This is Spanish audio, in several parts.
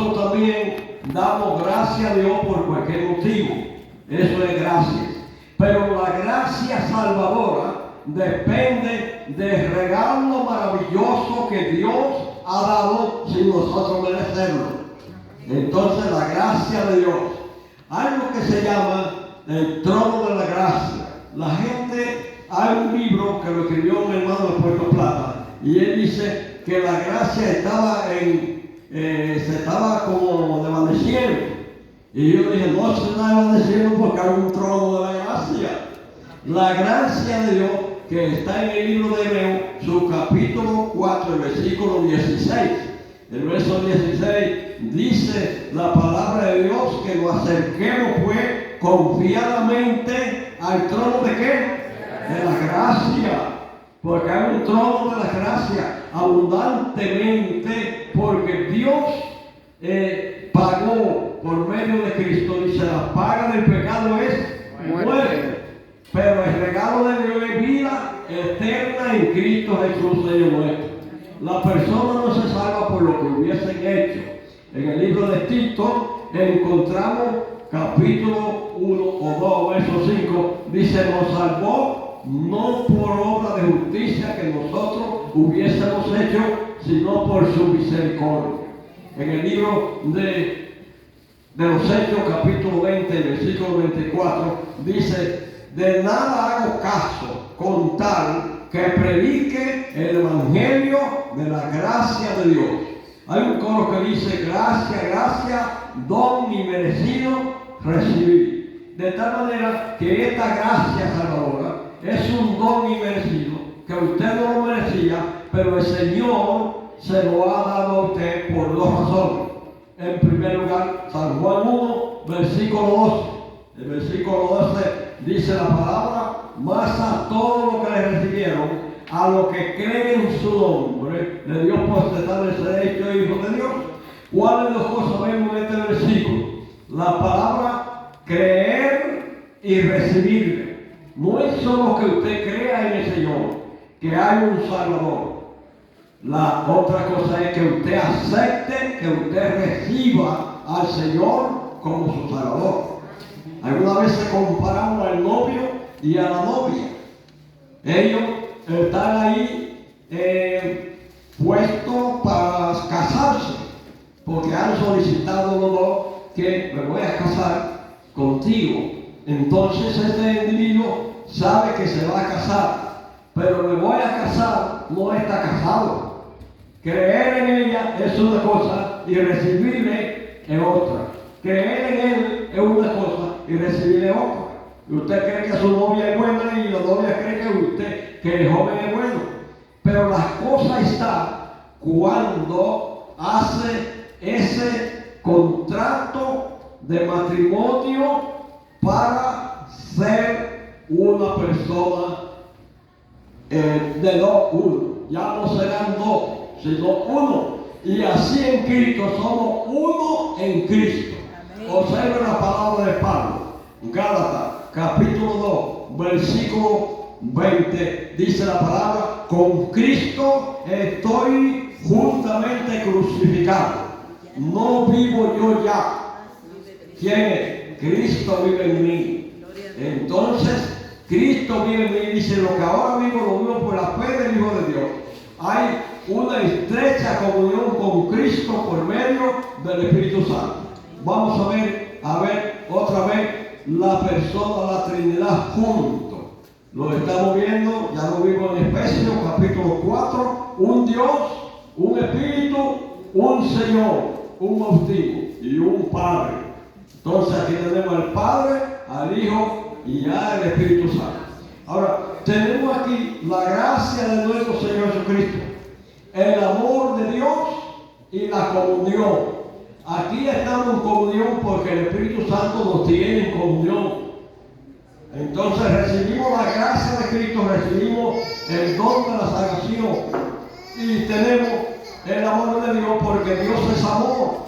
nosotros también damos gracias a Dios por cualquier motivo. Eso es gracia. Pero la gracia salvadora depende del regalo maravilloso que Dios ha dado sin nosotros merecerlo. Entonces la gracia de Dios. Hay lo que se llama el trono de la gracia. La gente, hay un libro que lo escribió un hermano de Puerto Plata y él dice que la gracia se estaba como desvaneciendo. Y yo dije, no se está desvaneciendo porque hay un trono de la gracia. La gracia de Dios que está en el libro de Hebreo, su capítulo 4, el versículo 16. El verso 16 dice la palabra de Dios que nos acerquemos pues confiadamente al trono de ¿qué? De la gracia. Porque hay un trono de la gracia abundantemente, porque Dios pagó por medio de Cristo. Dice, la paga del pecado es muerte. Pero el regalo de Dios es vida eterna en Cristo Jesús, Señor nuestro. La persona no se salva por lo que hubiesen hecho. En el libro de Tito encontramos capítulo 1 o 2, verso 5, dice, nos salvó no por obra de justicia que nosotros hubiésemos hecho, sino por su misericordia. En el libro de los Hechos, capítulo 20, versículo 24, dice, de nada hago caso con tal que predique el evangelio de la gracia de Dios. Hay un coro que dice, gracia, gracia, don inmerecido recibí. De tal manera que esta gracia salvadora es un don inmerecido que usted no lo merecía, pero el Señor se lo ha dado a usted por dos razones. En primer lugar, San Juan 1, versículo 12. El versículo 12 dice la palabra, mas a todos los que le recibieron, a los que creen en su nombre, le dio potestad de ser hechos hijos de Dios. ¿Cuáles dos cosas vemos en este versículo? La palabra creer y recibirle. No es solo que usted crea en el Señor, que hay un Salvador. La otra cosa es que usted acepte, que usted reciba al Señor como su Salvador. Alguna vez se comparamos al novio y a la novia. Ellos están ahí puestos para casarse, porque han solicitado los dos que me voy a casar contigo. Entonces este individuo sabe que se va a casar, pero me voy a casar no está casado. Creer en ella es una cosa y recibirle es otra. Creer en él es una cosa y recibirle otra. Y usted cree que su novia es buena y la novia cree que el joven es bueno. Pero la cosa está cuando hace ese contrato de matrimonio para ser una persona de dos, uno. Ya no serán dos, sino uno. Y así en Cristo somos uno en Cristo. Observe la palabra de Pablo. Gálatas, capítulo 2, versículo 20. Dice la palabra, con Cristo estoy juntamente crucificado. No vivo yo ya. ¿Quién es? Cristo vive en mí. Entonces, Cristo vive en mí. Dice, lo que ahora vivo, lo vivo por la fe del Hijo de Dios. Hay una estrecha comunión con Cristo por medio del Espíritu Santo. Vamos a ver otra vez la persona, la Trinidad juntos. Lo estamos viendo, ya lo vimos en Efesios capítulo 4, un Dios, un Espíritu, un Señor, un bautismo y un Padre. Entonces aquí tenemos al Padre, al Hijo y al Espíritu Santo. Ahora, tenemos aquí la gracia de nuestro Señor Jesucristo, el amor de Dios y la comunión. Aquí estamos en comunión porque el Espíritu Santo nos tiene en comunión. Entonces recibimos la gracia de Cristo, recibimos el don de la salvación y tenemos el amor de Dios porque Dios es amor.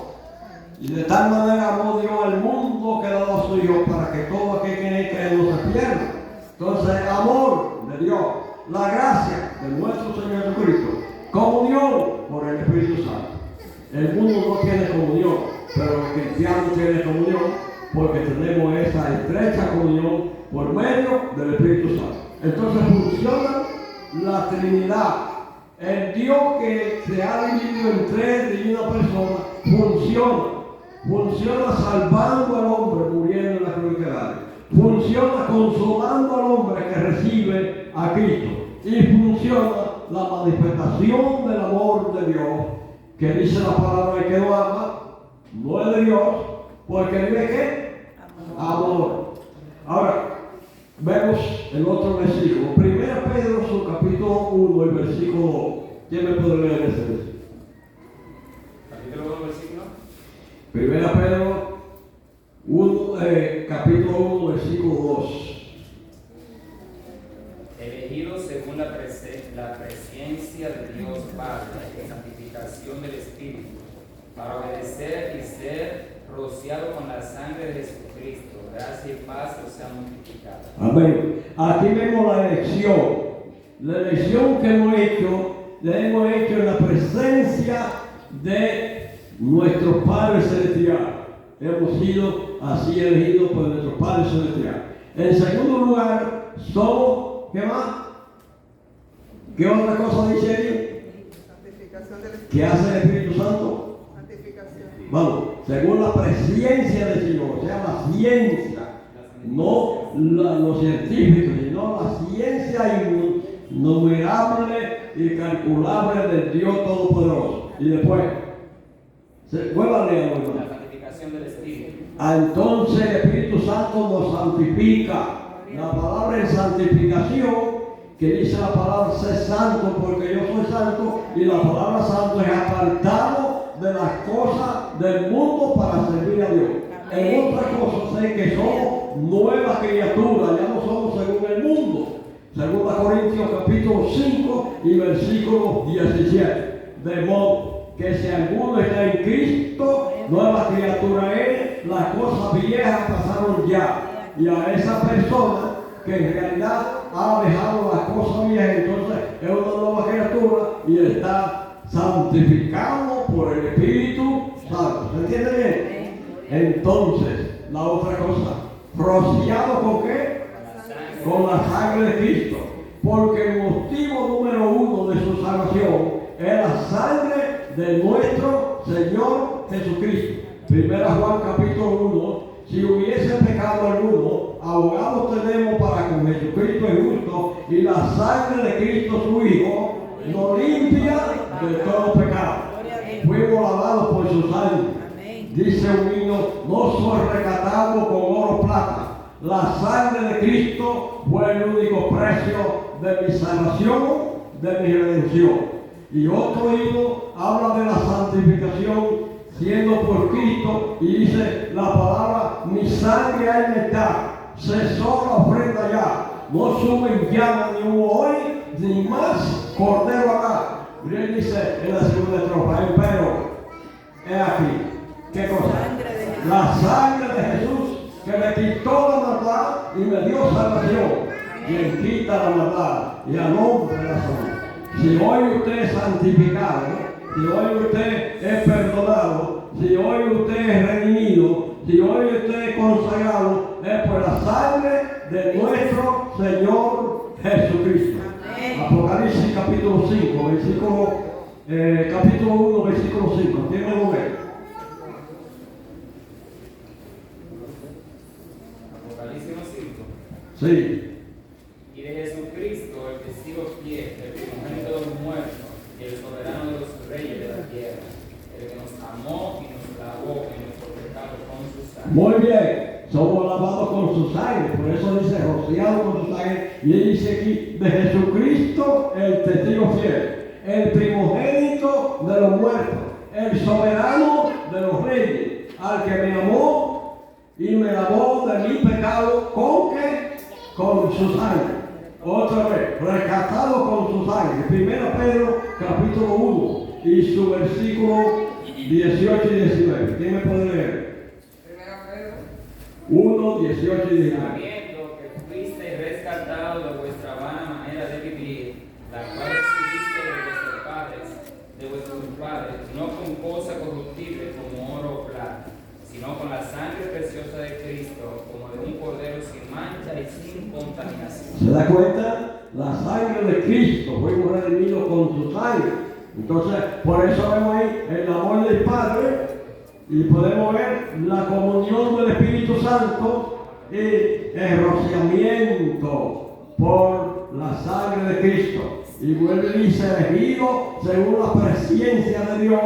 Y de tal manera amó Dios al mundo que ha dado a su Hijo para que todo aquel que cree no se pierda. Entonces el amor de Dios, la gracia de nuestro Señor Jesucristo, comunión por el Espíritu Santo. El mundo no tiene comunión. cristiano tiene comunión porque tenemos esa estrecha comunión por medio del Espíritu Santo. Entonces funciona la Trinidad. El Dios que se ha dividido en tres de una persona funciona salvando al hombre muriendo en la cruz de Calvario, funciona consolando al hombre que recibe a Cristo y funciona la manifestación del amor de Dios, que dice la palabra que no ama, no es de Dios, porque vive ¿qué? Amor. Ahora, vemos el otro versículo. 1 Pedro, su capítulo 1, el versículo 2. ¿Quién me puede leer ese versículo? Capítulo 1, versículo. 1 Pedro 1, capítulo 1, versículo 2. Elegidos según la presencia de Dios Padre en santificación del Espíritu, para obedecer y ser rociado con la sangre de Jesucristo, gracia y paz os sean multiplicadas. Amén. Aquí vemos la elección. La elección que hemos hecho, la hemos hecho en la presencia de nuestro Padre Celestial. Hemos sido así elegidos por nuestro Padre Celestial. En segundo lugar, somos, ¿qué más? ¿Qué otra cosa dice ahí? Santificación del Espíritu. ¿Qué hace el Espíritu Santo? Santificación. Vamos, según la presencia del Señor, o sea, la ciencia, no los científicos, sino la ciencia innumerable y calculable del Dios Todopoderoso. Y después, vuelva a leer, La santificación del Espíritu. entonces el Espíritu Santo nos santifica. La palabra en santificación, que dice la palabra ser santo porque yo soy santo, y la palabra santo es apartado de las cosas del mundo para servir a Dios. En otras cosas sé que somos nuevas criaturas, ya no somos según el mundo. 2 Corintios capítulo 5 y versículo 17. De modo que si alguno está en Cristo, nueva criatura es, las cosas viejas pasaron ya. Y a esa persona que en realidad ha dejado las cosas viejas, entonces es una nueva criatura y está santificado por el Espíritu Santo. ¿Se entiende bien? Entonces, la otra cosa, rociado con qué? Con la sangre de Cristo. Porque el motivo número uno de su salvación es la sangre de nuestro Señor Jesucristo. 1 Juan capítulo 1. Si hubiese pecado alguno, abogado tenemos para con Jesucristo el justo, y la sangre de Cristo su Hijo nos limpia de todo pecado. Fuimos lavados por su sangre. Dice un himno, no soy rescatado con oro o plata. La sangre de Cristo fue el único precio de mi salvación, de mi redención. Y otro himno habla de la santificación siendo por Cristo, y dice la palabra, mi sangre ha inmortal, cesó la ofrenda ya, no suben llama ni hubo hoy, ni más cordero acá. Y él dice en la segunda estrofa, pero, es aquí, ¿qué cosa? La sangre de Jesús, que me quitó la maldad y me dio salvación. Quien quita la maldad y al hombre la salud. Si hoy usted es santificado, si hoy usted es perdonado, si hoy usted es redimido, si hoy usted es consagrado, es por la sangre de nuestro Señor Jesucristo. Apocalipsis capítulo 5, capítulo 1, versículo 5. ¿Quién me lo ve? Apocalipsis 5. Sí. Y de Jesucristo, el testigo fiel, el primogénito de los muertos, y el soberano de los reyes de la tierra, el que nos amó y nos lavó en nuestro pecado con su sangre. Muy bien, somos lavados con su sangre, por eso dice rociado con su sangre, y él dice aquí de Jesucristo, el testigo fiel, el primogénito de los muertos, el soberano de los reyes, al que me amó y me lavó de mi pecado, ¿con qué? Con su sangre. Otra vez, rescatado con su sangre. 1 Pedro capítulo 1 y su versículo 18 y 19. ¿Quién me puede leer? 1, 18 y 19. Sabiendo que fuisteis rescatados de vuestra vana manera de vivir, la cual recibiste de vuestros padres, no con cosa corruptible como oro o plata, sino sin contaminación. ¿Se da cuenta? La sangre de Cristo, fuimos redimidos con su sangre. Entonces, por eso vemos ahí el amor del Padre y podemos ver la comunión del Espíritu Santo y el rociamiento por la sangre de Cristo. Y vuelve y dice, elegido según la presencia de Dios,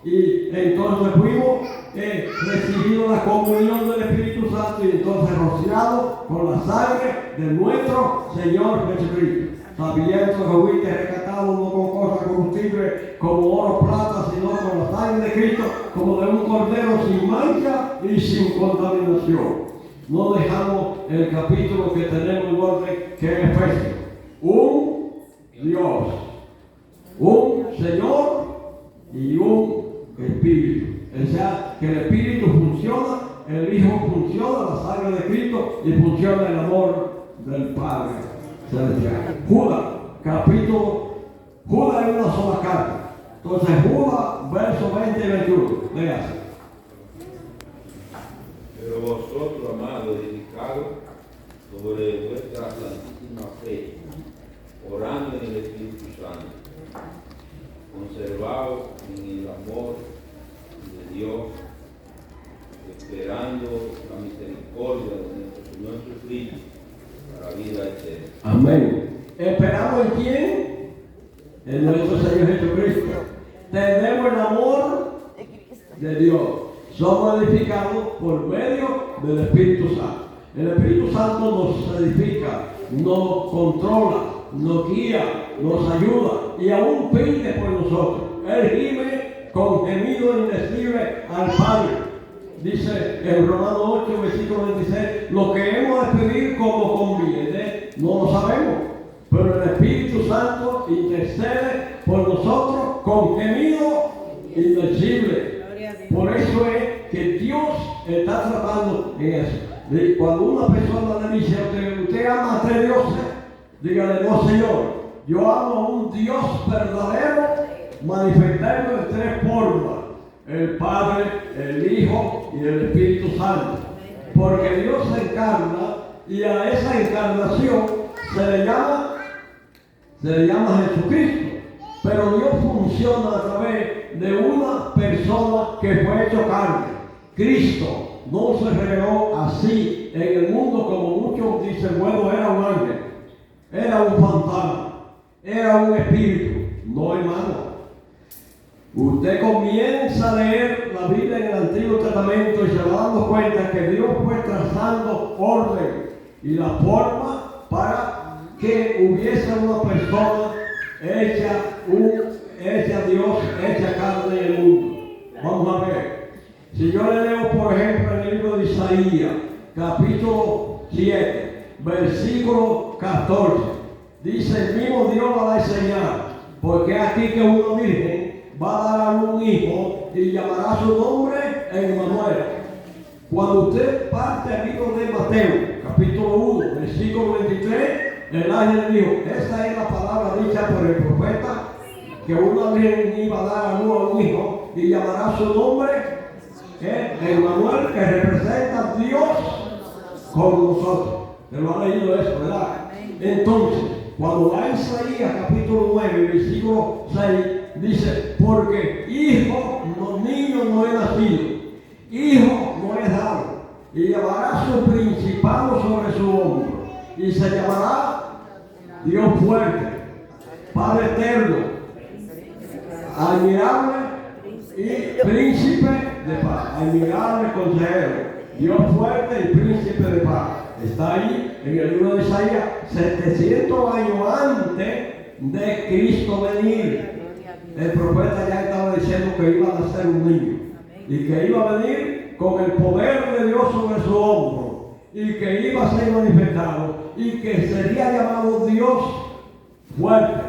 y entonces fuimos recibido la comunión del Espíritu Santo y entonces rociado con la sangre de nuestro Señor Jesucristo. Sabiendo que fuiste rescatado no con cosas corruptibles como oro, plata, sino con la sangre de Cristo, como de un cordero sin mancha y sin contaminación. No dejamos el capítulo que tenemos en orden, que es Efesios. Un Dios, un Señor y un Espíritu. O sea, que el Espíritu funciona, el Hijo funciona, la sangre de Cristo y funciona el amor del Padre celestial. Judas, Judas es una sola carta. Entonces, Judas, versos 20 y 21. Léase. Pero vosotros, amados, edificados sobre vuestra santísima fe, orando en el Espíritu Santo, conservados en el amor de Dios, esperando la misericordia de nuestro Señor Jesucristo para vida eterna. Amén. ¿Esperamos en quién? En nuestro Señor Jesucristo. Tenemos el amor de Dios. Somos edificados por medio del Espíritu Santo. El Espíritu Santo nos edifica, nos controla, nos guía, nos ayuda y aún pide por nosotros. Él gime con gemido indecible al Padre. Dice en Romanos 8, versículo 26, lo que hemos de pedir como conviene, no lo sabemos, pero el Espíritu Santo intercede por nosotros con gemido indecible. Por eso es que Dios está tratando en eso. Cuando una persona le dice a usted ama a tres dioses, dígale, no Señor, yo amo a un Dios verdadero, manifestado en tres formas: el Padre, el Hijo y el Espíritu Santo. Porque Dios se encarna y a esa encarnación se le llama Jesucristo. Pero Dios funciona a través de una persona que fue hecho carne. Cristo no se reveló así en el mundo como muchos dicen, bueno, era un ángel, era un fantasma, era un espíritu. No, hermano. Usted comienza a leer la Biblia en el Antiguo Testamento y se va dando cuenta que Dios fue trazando orden y la forma para que hubiese una persona hecha Dios, hecha carne en el mundo. Vamos a ver. Si yo le leo, por ejemplo, en el libro de Isaías, capítulo 7, versículo 14, dice, el mismo Dios va a dar señal, porque aquí que una virgen va a dar a un hijo y llamará su nombre Emmanuel. Cuando usted parte al libro de Mateo, capítulo 1, versículo 23, el ángel dijo, esta es la palabra dicha por el profeta, que una virgen iba a dar a un hijo y llamará su nombre Emmanuel, que representa a Dios con nosotros. ¿Te lo han leído eso, verdad? Entonces, cuando va a Isaías capítulo 9, versículo 6, dice, porque niño no es nacido, hijo no es dado, y llevará su principado sobre su hombro, y se llamará Dios fuerte, Padre eterno, admirable y príncipe de paz. Admirable consejero, Dios fuerte y príncipe de paz. Está ahí en el libro de Isaías, 700 años antes de Cristo venir. El profeta ya estaba diciendo que iba a nacer un niño y que iba a venir con el poder de Dios sobre su hombro y que iba a ser manifestado y que sería llamado Dios fuerte,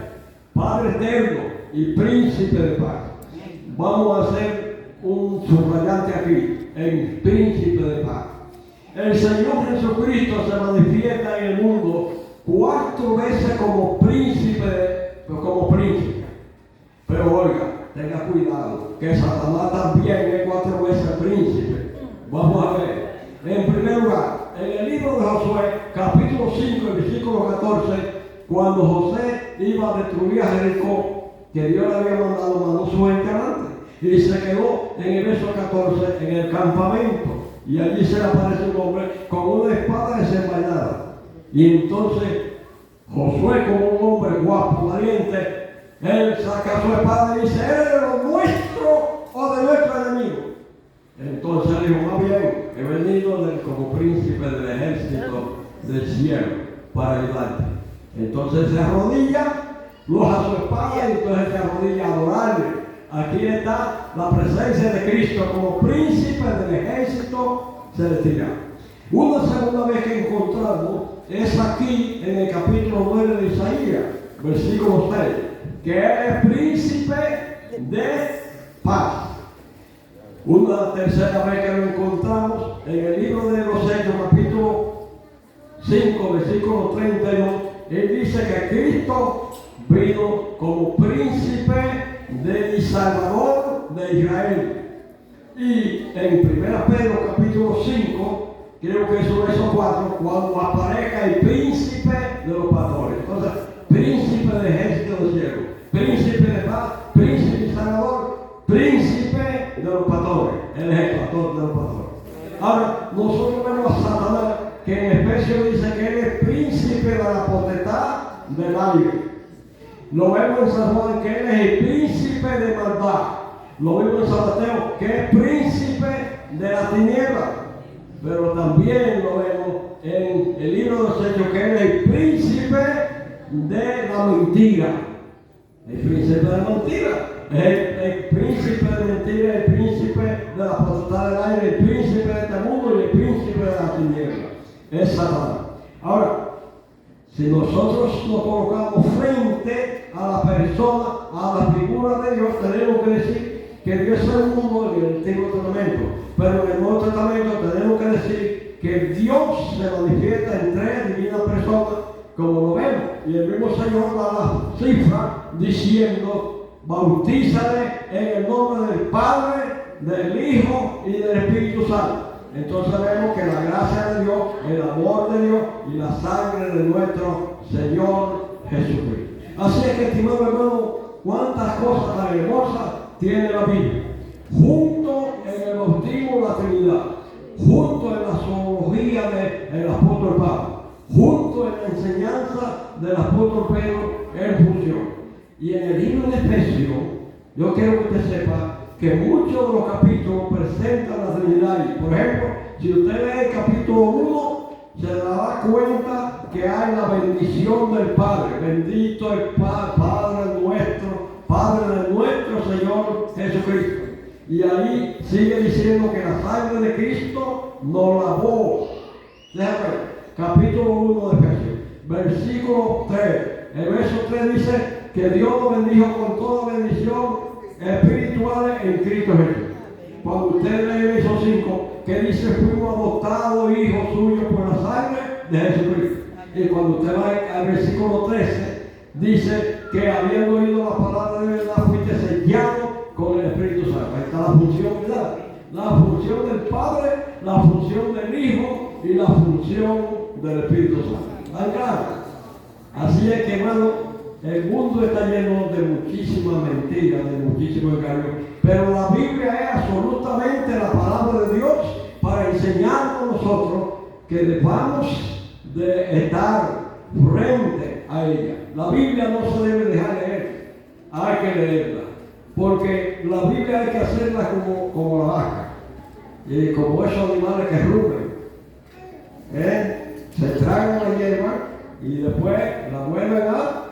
Padre eterno y príncipe de paz. Vamos a hacer un subrayante aquí, en príncipe de paz. El Señor Jesucristo se manifiesta en el mundo 4 veces como príncipe, Pero oiga, tenga cuidado, que Satanás también es 4 veces príncipe. Vamos a ver. En primer lugar, en el libro de Josué, capítulo capítulo 5, el versículo 14, cuando José iba a destruir a Jericó, que Dios le había mandó su gente adelante, y se quedó en el verso 14 en el campamento, y allí se le aparece un hombre con una espada desenvainada. Y entonces Josué, como un hombre guapo, valiente, él saca su espada y dice: ¿eres de los nuestros o de nuestro enemigo? Entonces dijo: más bien, he venido como príncipe del ejército del cielo para ayudarte. Entonces se arrodilla, loja su espada y entonces se arrodilla a adorarle. Aquí está la presencia de Cristo como príncipe del ejército celestial. Una segunda vez que encontramos es aquí en el capítulo 9 de Isaías, versículo 6, que Él es príncipe de paz. Una tercera vez que lo encontramos en el libro de los Hechos, capítulo 5, versículo 32, Él dice que Cristo vino como príncipe y salvador de Israel. Y en 1 Pedro capítulo 5, creo que es el verso 4, cuando aparezca el príncipe de los pastores. Entonces, príncipe del ejército del cielo, príncipe de paz, príncipe y salvador, príncipe de los pastores. Él es el pastor de los pastores. Ahora, nosotros vemos a Satanás, que en Efesios dice que él es príncipe de la potestad del aire. Lo vemos en San Juan, que él es el príncipe de maldad. Lo vemos en San Mateo, que es príncipe de la tiniebla. Pero también lo vemos en el libro de los Hechos, que él es el príncipe de la mentira. El príncipe de la mentira. El príncipe de mentira, el príncipe de la potestad del aire, el príncipe de este mundo y el príncipe de la tiniebla. Es Satanás. Ahora, si nosotros nos colocamos frente a la persona, a la figura de Dios, tenemos que decir que Dios es el mundo en el Antiguo Testamento. Pero en el Nuevo Testamento tenemos que decir que Dios se manifiesta en tres divinas personas, como lo vemos. Y el mismo Señor da la cifra diciendo: bautízale en el nombre del Padre, del Hijo y del Espíritu Santo. Entonces vemos que la gracia de Dios, el amor de Dios y la sangre de nuestro Señor Jesucristo. Así es que, estimado hermano, cuántas cosas tan hermosas tiene la Biblia. Junto en el bautismo la Trinidad, junto en la zoología del apóstol Pablo, junto en la enseñanza del apóstol Pedro en función. Y en el libro de Efesios, yo quiero que usted sepa que muchos de los capítulos presentan la Trinidad. Por ejemplo, si usted lee el capítulo 1, se dará cuenta que hay la bendición del Padre. Bendito el Padre de nuestro Señor Jesucristo. Y ahí sigue diciendo que la sangre de Cristo nos lavó. Déjame ver, capítulo 1 de Efesios, versículo 3. El verso 3 dice que Dios nos bendijo con toda bendición espirituales en Cristo Jesús. Cuando usted lee el verso 5, que dice: fuimos adoptados hijos suyos por la sangre de Jesucristo. Y cuando usted va al versículo 13, dice que habiendo oído la palabra de verdad, fuiste sellado con el Espíritu Santo. Ahí está la función, ¿verdad? La función del Padre, la función del Hijo y la función del Espíritu Santo. ¿Está claro? Así es que, hermano, el mundo está lleno de muchísimas mentiras, de muchísimos engaños, pero la Biblia es absolutamente la palabra de Dios para enseñarnos a nosotros que debamos de estar frente a ella. La Biblia no se debe dejar leer, hay que leerla, porque la Biblia hay que hacerla como la vaca, y como esos animales que rugen, se tragan la hierba y después la vuelven a...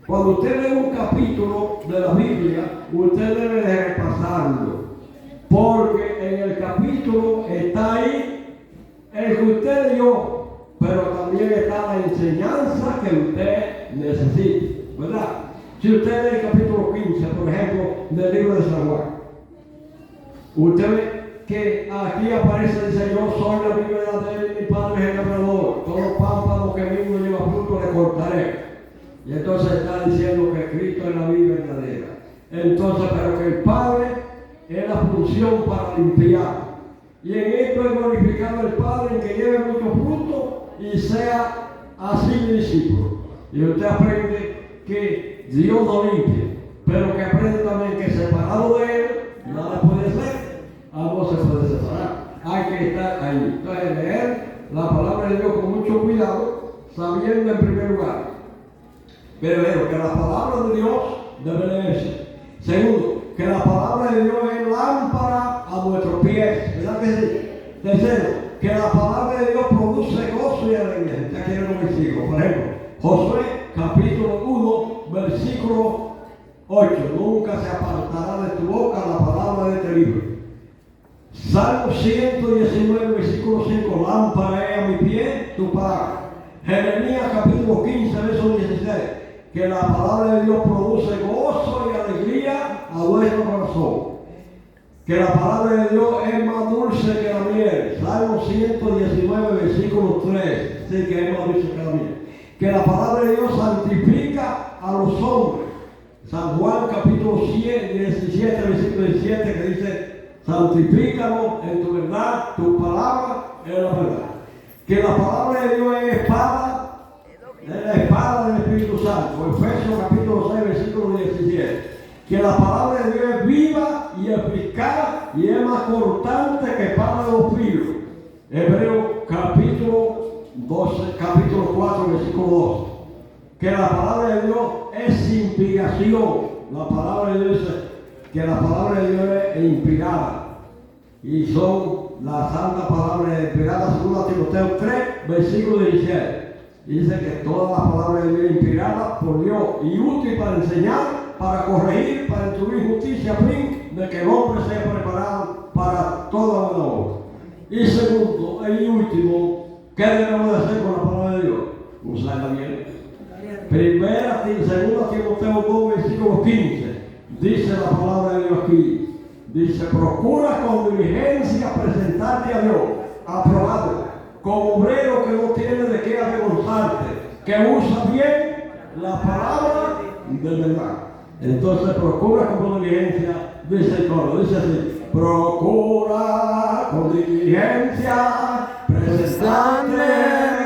Cuando usted lee un capítulo de la Biblia, usted debe de repasarlo, porque en el capítulo está ahí el que usted leyó, pero también está la enseñanza que usted necesita, ¿verdad? Si usted lee el capítulo 15, por ejemplo, del libro de San Juan, usted ve que aquí aparece, dice: yo soy la viña de él, mi padre es el labrador, todo pámpano que mismo lleva fruto le cortaré. Y entonces está diciendo que Cristo es la vida verdadera. Entonces, pero que el Padre es la función para limpiar. Y en esto es glorificado el Padre, en que lleve mucho fruto y sea así mi discípulo. Y usted aprende que Dios no limpia, pero que aprende también que separado de Él, nada puede ser. Algo se puede separar. Hay que estar ahí. Entonces, leer la palabra de Dios con mucho cuidado, sabiendo en primer lugar, primero, que la palabra de Dios debe leerse. Segundo, que la palabra de Dios es lámpara a nuestros pies. ¿Verdad que sí? Tercero, que la palabra de Dios produce gozo y alegría. Ya quiero un versículo. Por ejemplo, Josué capítulo 1, versículo 8. Nunca se apartará de tu boca la palabra de este libro. Salmo 119, versículo 5. Lámpara es a mi pie tu palabra. Jeremías capítulo 15, verso 16. Que la palabra de Dios produce gozo y alegría a vuestro corazón. Que la palabra de Dios es más dulce que la miel. Salmo 119, versículo 3. Sí, que es más dulce que la miel. Que la palabra de Dios santifica a los hombres. San Juan capítulo 17, versículo 17, que dice: santifícanos en tu verdad, tu palabra es la verdad. Que la palabra de Dios es la espada del Espíritu Santo. Efesios capítulo 6, versículo 17. Que la palabra de Dios es viva y eficaz y es más cortante que espada de dos filos. Hebreos capítulo 4, versículo 12. Que la palabra de Dios es inspiración. La palabra de Dios dice que la palabra de Dios es inspirada. Y son la santa palabra inspirada, según Timoteo 3, versículo 17. Dice que toda la palabra de Dios es inspirada por Dios y útil para enseñar, para corregir, para instruir justicia, a fin de que el hombre sea preparado para toda buena obra. Y segundo y último, ¿qué debemos de hacer con la palabra de Dios? Usarla bien. Segunda Timoteo 2, versículo 15. Dice la palabra de Dios aquí. Dice: procura con diligencia presentarte a Dios, aprobado, como obrero que no tiene de qué avergonzarte, que usa bien la palabra de verdad. Entonces procura con diligencia, dice el coro, dice así: procura con diligencia presentarte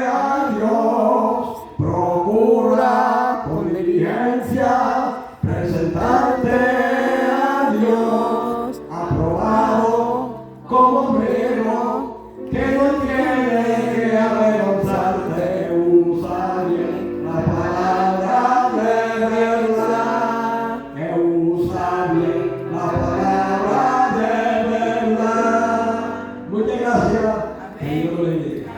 a Dios, procura con diligencia presentarte a Dios, aprobado como obrero que no tiene que avergonzarte, usa bien la palabra de verdad, que usa bien la palabra de verdad. Muchas gracias. Que Dios lo bendiga.